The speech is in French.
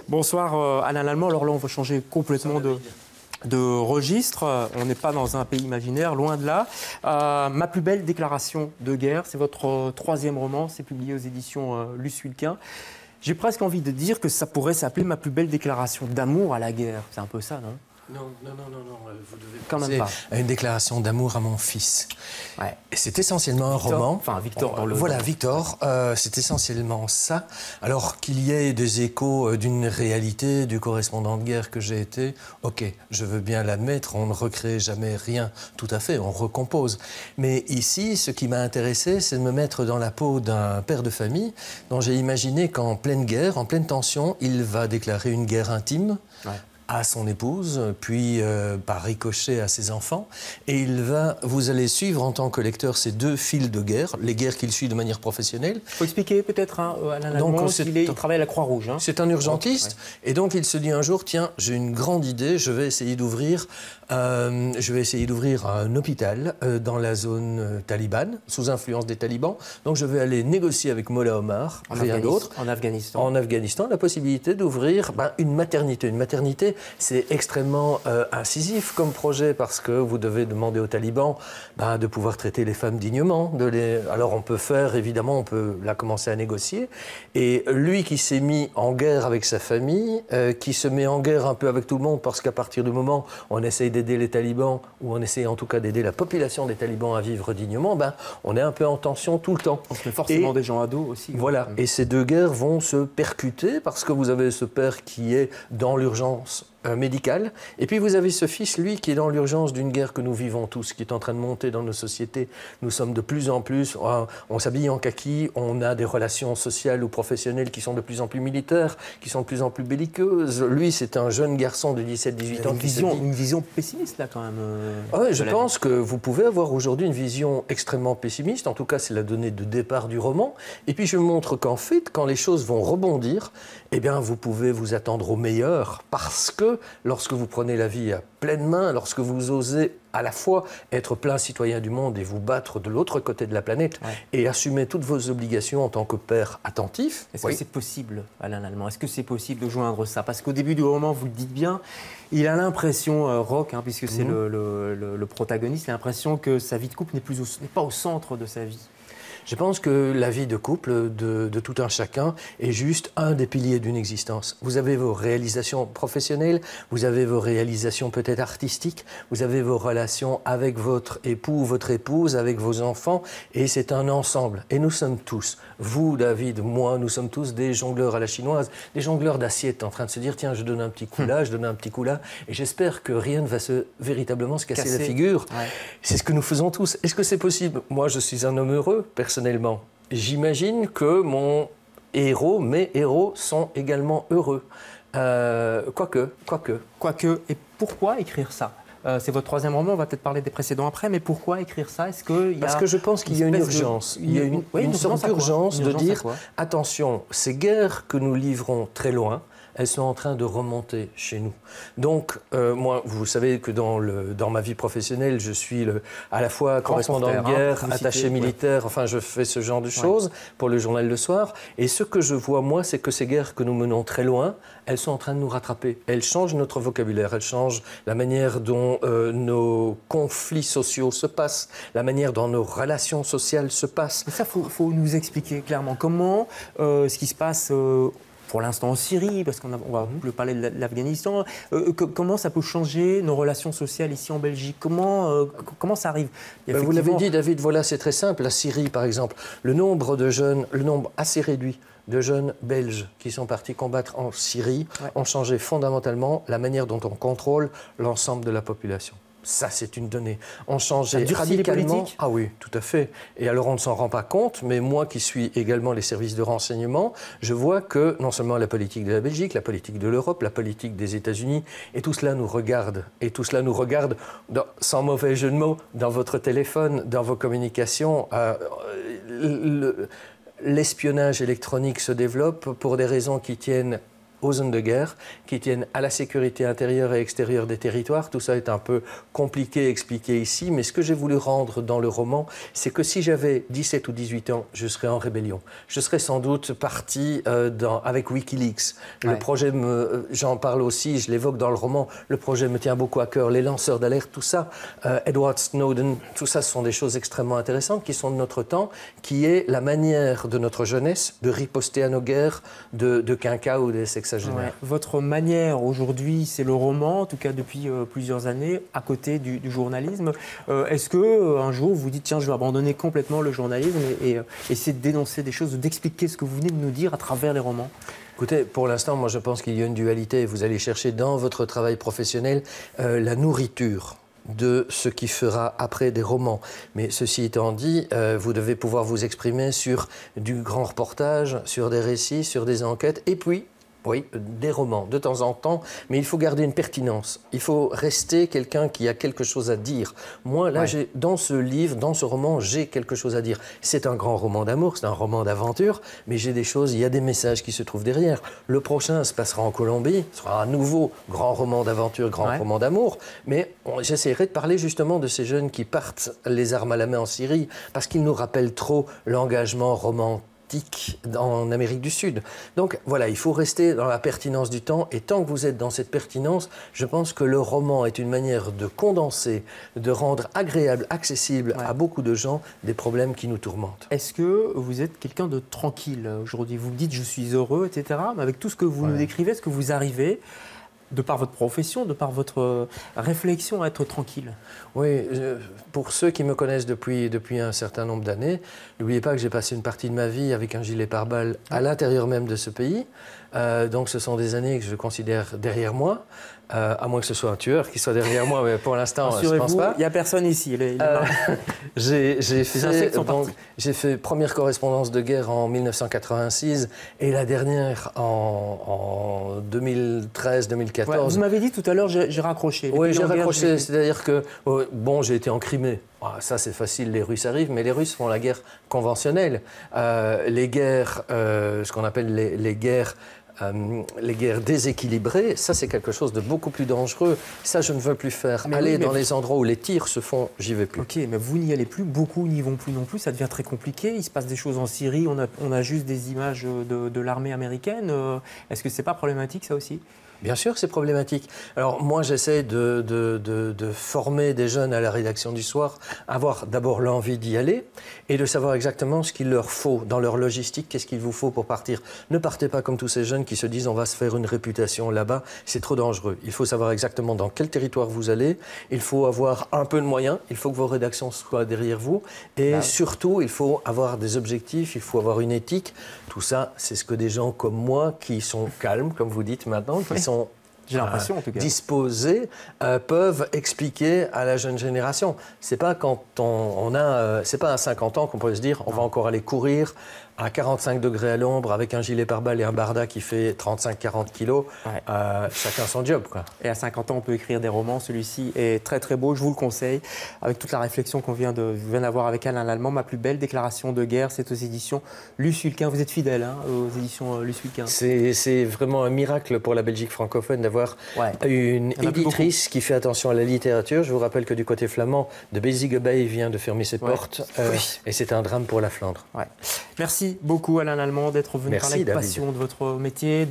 Bonsoir Alain Lallemand. Alors là, on va changer complètement de registre. On n'est pas dans un pays imaginaire, loin de là. Ma plus belle déclaration de guerre, c'est votre troisième roman, c'est publié aux éditions Luce Wilquin. J'ai presque envie de dire que ça pourrait s'appeler ma plus belle déclaration d'amour à la guerre. C'est un peu ça, non ? Non, vous devez quand même pas. À une déclaration d'amour à mon fils. Ouais. Et c'est essentiellement un roman. Enfin, Victor. Voilà, Victor. C'est essentiellement ça. Alors qu'il y ait des échos d'une réalité, du correspondant de guerre que j'ai été, ok, je veux bien l'admettre, on ne recrée jamais rien tout à fait, on recompose. Mais ici, ce qui m'a intéressé, c'est de me mettre dans la peau d'un père de famille dont j'ai imaginé qu'en pleine guerre, en pleine tension, il va déclarer une guerre intime. Ouais. À son épouse, puis par ricochet à ses enfants. Et vous allez suivre en tant que lecteur ces deux fils de guerre, les guerres qu'il suit de manière professionnelle. Il faut expliquer peut-être à Alain Lallemand qu'il travaille à la Croix-Rouge. Hein. C'est un urgentiste. Ouais. Et donc il se dit un jour, tiens, j'ai une grande idée, je vais essayer d'ouvrir un hôpital dans la zone talibane, sous influence des talibans. Donc je vais aller négocier avec Mollah Omar, rien d'autre. En Afghanistan. En Afghanistan, la possibilité d'ouvrir une maternité. Une maternité, c'est extrêmement incisif comme projet parce que vous devez demander aux talibans de pouvoir traiter les femmes dignement. Alors on peut évidemment, on peut là commencer à négocier. Et lui qui s'est mis en guerre avec sa famille, qui se met en guerre un peu avec tout le monde parce qu'à partir du moment où on essaye d'aider les talibans, ou on essaye en tout cas d'aider la population des talibans à vivre dignement, on est un peu en tension tout le temps. On se met forcément des gens à dos aussi. Voilà, et ces deux guerres vont se percuter parce que vous avez ce père qui est dans l'urgence médicale, et puis vous avez ce fils, lui, qui est dans l'urgence d'une guerre que nous vivons tous, qui est en train de monter dans nos sociétés. Nous sommes de plus en plus, on s'habille en kaki, on a des relations sociales ou professionnelles qui sont de plus en plus militaires, qui sont de plus en plus belliqueuses. Lui, c'est un jeune garçon de 17-18 ans. Une vision pessimiste, là, quand même. Oui, je pense que vous pouvez avoir aujourd'hui une vision extrêmement pessimiste, en tout cas, c'est la donnée de départ du roman. Et puis, je montre qu'en fait, quand les choses vont rebondir, eh bien, vous pouvez vous attendre au meilleur, parce que lorsque vous prenez la vie à pleine main, lorsque vous osez à la fois être plein citoyen du monde et vous battre de l'autre côté de la planète, ouais, et assumer toutes vos obligations en tant que père attentif. Est-ce que c'est possible, Alain Lallemand? Est-ce que c'est possible de joindre ça? Parce qu'au début du roman, vous le dites bien, il a l'impression, Roch, puisque c'est le protagoniste, il a l'impression que sa vie de couple n'est pas au centre de sa vie. Je pense que la vie de couple de tout un chacun est juste un des piliers d'une existence. Vous avez vos réalisations professionnelles, vous avez vos réalisations peut-être artistiques, vous avez vos relations avec votre époux, votre épouse, avec vos enfants, et c'est un ensemble. Et nous sommes tous, vous, David, moi, nous sommes tous des jongleurs à la chinoise, des jongleurs d'assiettes en train de se dire, tiens, je donne un petit coup là, je donne un petit coup là, et j'espère que rien ne va véritablement se casser la figure. Ouais. C'est ce que nous faisons tous. Est-ce que c'est possible? Moi, je suis un homme heureux, personnellement. J'imagine que mes héros sont également heureux. Quoique. Et pourquoi écrire ça? C'est votre troisième roman, on va peut-être parler des précédents après, mais pourquoi écrire ça? Parce que je pense qu'il y a une urgence. Il y a une sorte d'urgence de dire, attention, ces guerres que nous livrons très loin, elles sont en train de remonter chez nous. Donc, moi, vous savez que dans ma vie professionnelle, je suis à la fois correspondant de guerre, attaché militaire, enfin, je fais ce genre de choses pour le journal Le Soir. Et ce que je vois, moi, c'est que ces guerres que nous menons très loin, elles sont en train de nous rattraper. Elles changent notre vocabulaire, elles changent la manière dont nos conflits sociaux se passent, la manière dont nos relations sociales se passent. Mais ça, faut nous expliquer clairement comment ce qui se passe... pour l'instant en Syrie, parce qu'on va plus parler de l'Afghanistan, comment ça peut changer nos relations sociales ici en Belgique? Comment ça arrive? Vous l'avez dit, David, voilà, c'est très simple. La Syrie, par exemple, le nombre assez réduit de jeunes Belges qui sont partis combattre en Syrie ont changé fondamentalement la manière dont on contrôle l'ensemble de la population. Ça, c'est une donnée. On changeait radicalement. Ah oui, tout à fait. Et alors, on ne s'en rend pas compte, mais moi qui suis également les services de renseignement, je vois que non seulement la politique de la Belgique, la politique de l'Europe, la politique des États-Unis, et tout cela nous regarde. Et tout cela nous regarde, sans mauvais jeu de mots, dans votre téléphone, dans vos communications. L'espionnage électronique se développe pour des raisons qui tiennent aux zones de guerre, qui tiennent à la sécurité intérieure et extérieure des territoires. Tout ça est un peu compliqué à expliquer ici, mais ce que j'ai voulu rendre dans le roman, c'est que si j'avais 17 ou 18 ans, je serais en rébellion. Je serais sans doute parti avec Wikileaks. Le projet, j'en parle aussi, je l'évoque dans le roman, le projet me tient beaucoup à cœur, les lanceurs d'alerte, tout ça, Edward Snowden, tout ça, ce sont des choses extrêmement intéressantes qui sont de notre temps, qui est la manière de notre jeunesse de riposter à nos guerres de quinquas ou des sexagénaires. Ouais. Votre manière aujourd'hui, c'est le roman, en tout cas depuis plusieurs années, à côté du journalisme. Est-ce qu'un jour vous dites, tiens, je vais abandonner complètement le journalisme et essayer de dénoncer des choses, d'expliquer ce que vous venez de nous dire à travers les romans? Écoutez, pour l'instant, moi je pense qu'il y a une dualité. Vous allez chercher dans votre travail professionnel la nourriture de ce qui fera après des romans. Mais ceci étant dit, vous devez pouvoir vous exprimer sur du grand reportage, sur des récits, sur des enquêtes, et puis oui, des romans, de temps en temps, mais il faut garder une pertinence. Il faut rester quelqu'un qui a quelque chose à dire. Moi, là, dans ce livre, dans ce roman, j'ai quelque chose à dire. C'est un grand roman d'amour, c'est un roman d'aventure, mais j'ai des choses, il y a des messages qui se trouvent derrière. Le prochain se passera en Colombie, ce sera un nouveau grand roman d'aventure, grand roman d'amour, mais j'essaierai de parler justement de ces jeunes qui partent les armes à la main en Syrie, parce qu'ils nous rappellent trop l'engagement romantique en Amérique du Sud. Donc voilà, il faut rester dans la pertinence du temps, et tant que vous êtes dans cette pertinence, je pense que le roman est une manière de condenser, de rendre agréable, accessible à beaucoup de gens des problèmes qui nous tourmentent. Est-ce que vous êtes quelqu'un de tranquille aujourd'hui? Vous me dites je suis heureux, etc. Mais avec tout ce que vous nous décrivez, est-ce que vous arrivez, de par votre profession, de par votre réflexion, à être tranquille? Oui, pour ceux qui me connaissent depuis un certain nombre d'années, n'oubliez pas que j'ai passé une partie de ma vie avec un gilet pare-balles à l'intérieur même de ce pays. Donc ce sont des années que je considère derrière moi, à moins que ce soit un tueur qui soit derrière moi, mais pour l'instant, je ne pense pas. Il n'y a personne ici. J'ai fait première correspondance de guerre en 1986 et la dernière en 2013-2014. Ouais, vous m'avez dit tout à l'heure, j'ai raccroché. Oui, j'ai raccroché, c'est-à-dire que, bon, j'ai été en Crimée. Ça, c'est facile, les Russes arrivent, mais les Russes font la guerre conventionnelle. Les guerres, ce qu'on appelle les guerres déséquilibrées, ça, c'est quelque chose de beaucoup plus dangereux. Ça, je ne veux plus faire. Aller dans les endroits où les tirs se font, j'y vais plus. Ok, mais vous n'y allez plus, beaucoup n'y vont plus non plus, ça devient très compliqué. Il se passe des choses en Syrie, on a juste des images de l'armée américaine. Est-ce que c'est pas problématique, ça aussi? Bien sûr, c'est problématique. Alors moi, j'essaie de former des jeunes à la rédaction du soir, avoir d'abord l'envie d'y aller et de savoir exactement ce qu'il leur faut dans leur logistique, qu'est-ce qu'il vous faut pour partir. Ne partez pas comme tous ces jeunes qui se disent on va se faire une réputation là-bas, c'est trop dangereux. Il faut savoir exactement dans quel territoire vous allez, il faut avoir un peu de moyens, il faut que vos rédactions soient derrière vous et surtout, il faut avoir des objectifs, il faut avoir une éthique. Tout ça, c'est ce que des gens comme moi qui sont calmes, comme vous dites maintenant, qui sont j'ai l'impression, en tout cas, disposés, peuvent expliquer à la jeune génération. C'est pas quand c'est pas à 50 ans qu'on peut se dire on va encore aller courir à 45 degrés à l'ombre avec un gilet pare-balles et un barda qui fait 35-40 kilos. Chacun son job, quoi. Et à 50 ans, on peut écrire des romans. Celui-ci est très très beau, je vous le conseille. Avec toute la réflexion qu'on vient d'avoir avec Alain Lallemand, ma plus belle déclaration de guerre, c'est aux éditions Luce Hulquin. Vous êtes fidèle aux éditions Luce Hulquin. C'est vraiment un miracle pour la Belgique francophone d'avoir une éditrice qui fait attention à la littérature. Je vous rappelle que du côté flamand, de Bézigue-Bay vient de fermer ses portes. Et c'est un drame pour la Flandre. Merci beaucoup Alain Lallemand d'être venu parler avec passion de votre métier.